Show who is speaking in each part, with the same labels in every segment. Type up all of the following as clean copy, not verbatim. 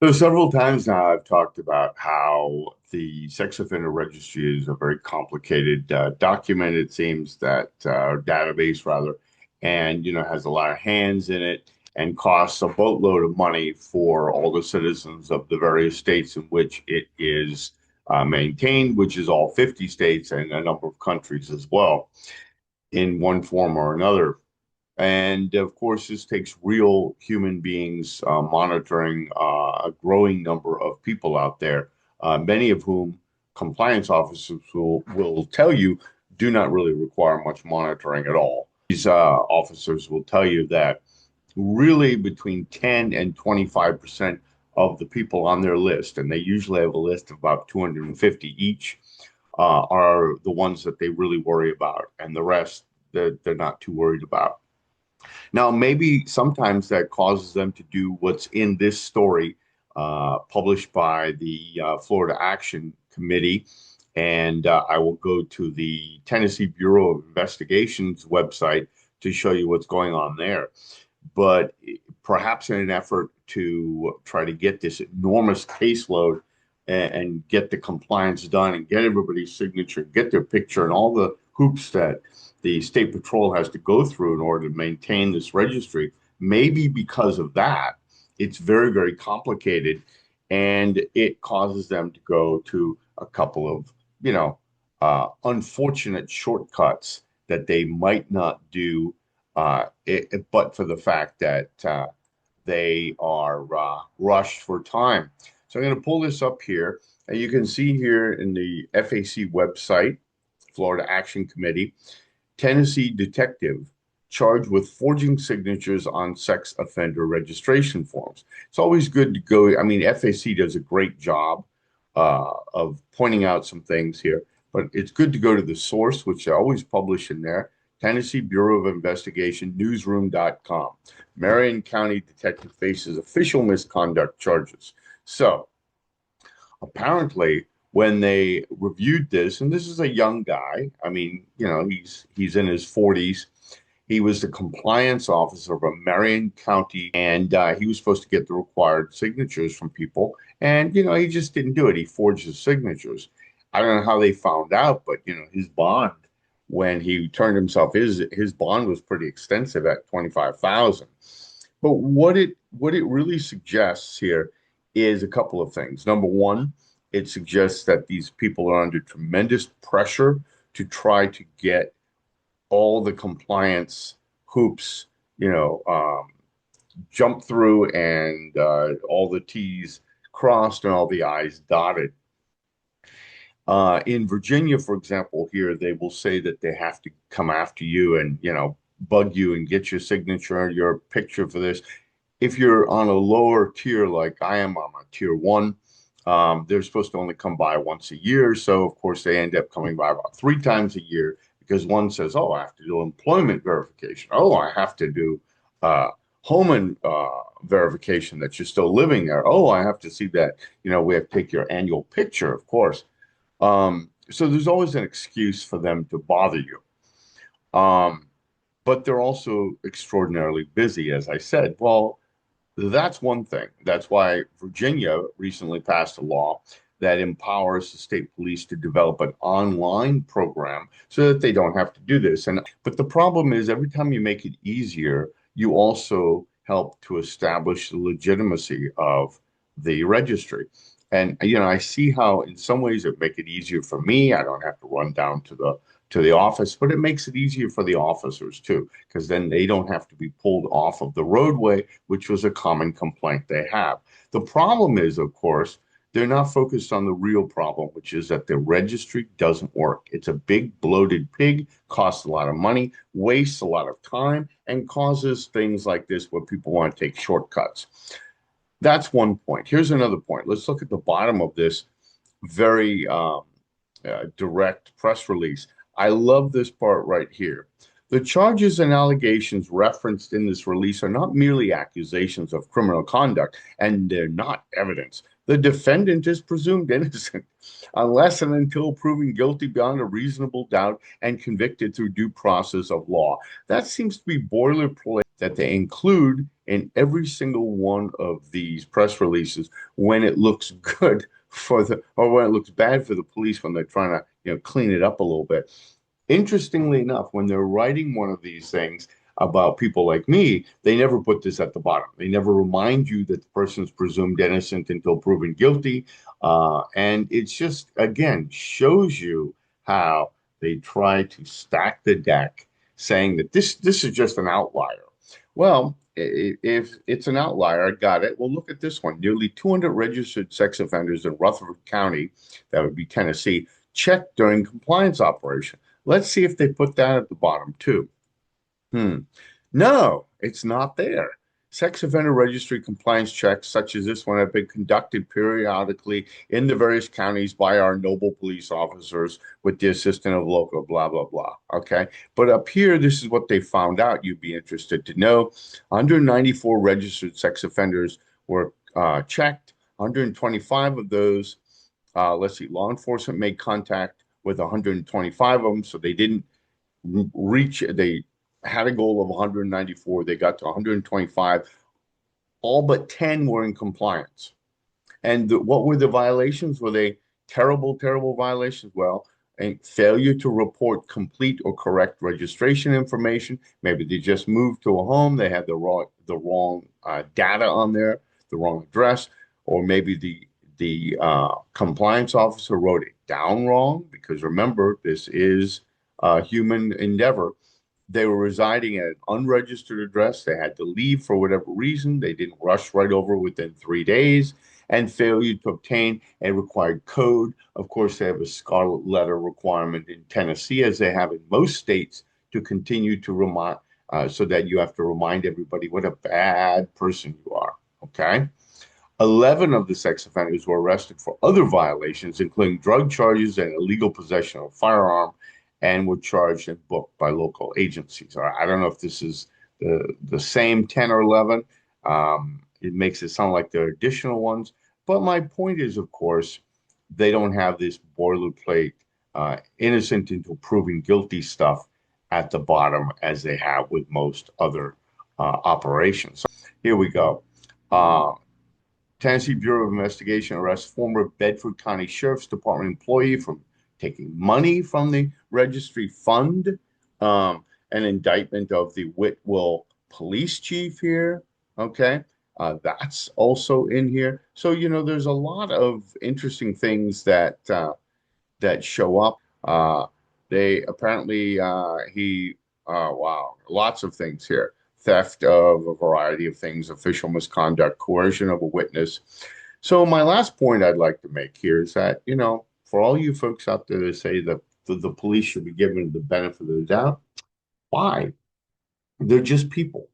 Speaker 1: So several times now I've talked about how the sex offender registry is a very complicated document. It seems that database rather, and has a lot of hands in it and costs a boatload of money for all the citizens of the various states in which it is maintained, which is all 50 states and a number of countries as well, in one form or another. And of course, this takes real human beings monitoring a growing number of people out there, many of whom compliance officers will tell you do not really require much monitoring at all. These officers will tell you that really between 10 and 25% of the people on their list, and they usually have a list of about 250 each, are the ones that they really worry about, and the rest they're not too worried about. Now, maybe sometimes that causes them to do what's in this story published by the Florida Action Committee. And I will go to the Tennessee Bureau of Investigation's website to show you what's going on there. But perhaps in an effort to try to get this enormous caseload and get the compliance done and get everybody's signature, get their picture, and all the hoops that the state patrol has to go through in order to maintain this registry. Maybe because of that, it's very, very complicated, and it causes them to go to a couple of, unfortunate shortcuts that they might not do, but for the fact that they are rushed for time. So I'm going to pull this up here, and you can see here in the FAC website, Florida Action Committee, Tennessee detective charged with forging signatures on sex offender registration forms. It's always good to go. I mean, FAC does a great job of pointing out some things here, but it's good to go to the source, which they always publish in there. Tennessee Bureau of Investigation, newsroom.com. Marion County detective faces official misconduct charges. So apparently, when they reviewed this, and this is a young guy, I mean, he's in his 40s. He was the compliance officer of a Marion County, and he was supposed to get the required signatures from people. And, he just didn't do it. He forged his signatures. I don't know how they found out, but, his bond, when he turned himself, his bond was pretty extensive at 25,000. But what it really suggests here is a couple of things. Number one, it suggests that these people are under tremendous pressure to try to get all the compliance hoops, you know, um, jumped through and all the T's crossed and all the I's dotted. In Virginia, for example, here they will say that they have to come after you and, bug you and get your signature, your picture for this. If you're on a lower tier like I am, I'm on tier one. They're supposed to only come by once a year. So, of course, they end up coming by about three times a year because one says, oh, I have to do employment verification. Oh, I have to do home and, verification that you're still living there. Oh, I have to see that, we have to take your annual picture, of course. So there's always an excuse for them to bother you. Um, but they're also extraordinarily busy, as I said. Well, that's one thing. That's why Virginia recently passed a law that empowers the state police to develop an online program so that they don't have to do this. And but the problem is every time you make it easier, you also help to establish the legitimacy of the registry. And I see how in some ways it make it easier for me. I don't have to run down to the office, but it makes it easier for the officers too, because then they don't have to be pulled off of the roadway, which was a common complaint they have. The problem is, of course, they're not focused on the real problem, which is that the registry doesn't work. It's a big bloated pig, costs a lot of money, wastes a lot of time, and causes things like this where people want to take shortcuts. That's one point. Here's another point. Let's look at the bottom of this very direct press release. I love this part right here. The charges and allegations referenced in this release are not merely accusations of criminal conduct, and they're not evidence. The defendant is presumed innocent unless and until proven guilty beyond a reasonable doubt and convicted through due process of law. That seems to be boilerplate that they include in every single one of these press releases when it looks good for the or when it looks bad for the police when they're trying to, clean it up a little bit. Interestingly enough, when they're writing one of these things about people like me, they never put this at the bottom. They never remind you that the person is presumed innocent until proven guilty. And it's just, again, shows you how they try to stack the deck, saying that this is just an outlier. Well, if it's an outlier, I got it. Well, look at this one. Nearly 200 registered sex offenders in Rutherford County, that would be Tennessee, checked during compliance operation. Let's see if they put that at the bottom too. Hmm. No, it's not there. Sex offender registry compliance checks, such as this one, have been conducted periodically in the various counties by our noble police officers with the assistance of local, blah, blah, blah. Okay. But up here, this is what they found out. You'd be interested to know. 194 registered sex offenders were checked. 125 of those, let's see, law enforcement made contact with 125 of them. So they didn't reach, they had a goal of 194. They got to 125. All but 10 were in compliance. And what were the violations? Were they terrible, terrible violations? Well, a failure to report complete or correct registration information. Maybe they just moved to a home. They had the wrong data on there, the wrong address, or maybe the compliance officer wrote it down wrong. Because remember, this is a human endeavor. They were residing at an unregistered address. They had to leave for whatever reason. They didn't rush right over within 3 days, and failure to obtain a required code. Of course, they have a scarlet letter requirement in Tennessee, as they have in most states, to continue to remind, so that you have to remind everybody what a bad person you are. Okay. 11 of the sex offenders were arrested for other violations, including drug charges and illegal possession of a firearm, and were charged and booked by local agencies. I don't know if this is the same 10 or 11. It makes it sound like there are additional ones. But my point is, of course, they don't have this boilerplate innocent until proven guilty stuff at the bottom as they have with most other operations. So here we go. Uh, Tennessee Bureau of Investigation arrests former Bedford County Sheriff's Department employee from taking money from the registry fund. An indictment of the Whitwell police chief here. Okay. That's also in here. So, there's a lot of interesting things that show up. They apparently, wow, lots of things here. Theft of a variety of things, official misconduct, coercion of a witness. So my last point I'd like to make here is that, for all you folks out there that say that the police should be given the benefit of the doubt, why? They're just people.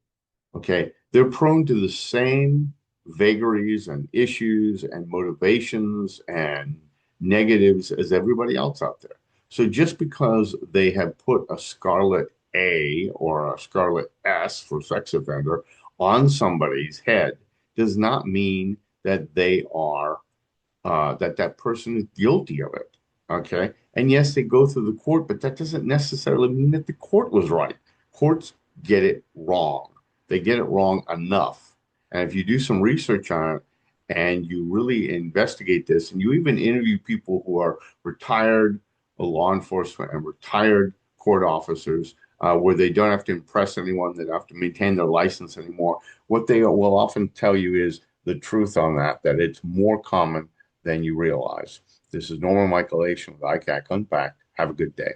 Speaker 1: Okay. They're prone to the same vagaries and issues and motivations and negatives as everybody else out there. So just because they have put a scarlet A or a scarlet S for sex offender on somebody's head does not mean that they are that person is guilty of it. Okay. And yes, they go through the court, but that doesn't necessarily mean that the court was right. Courts get it wrong. They get it wrong enough. And if you do some research on it and you really investigate this, and you even interview people who are retired law enforcement and retired court officers, where they don't have to impress anyone, they don't have to maintain their license anymore, what they will often tell you is the truth on that it's more common than you realize. This is Norman Michael Asian with ICAC Unpacked. Have a good day.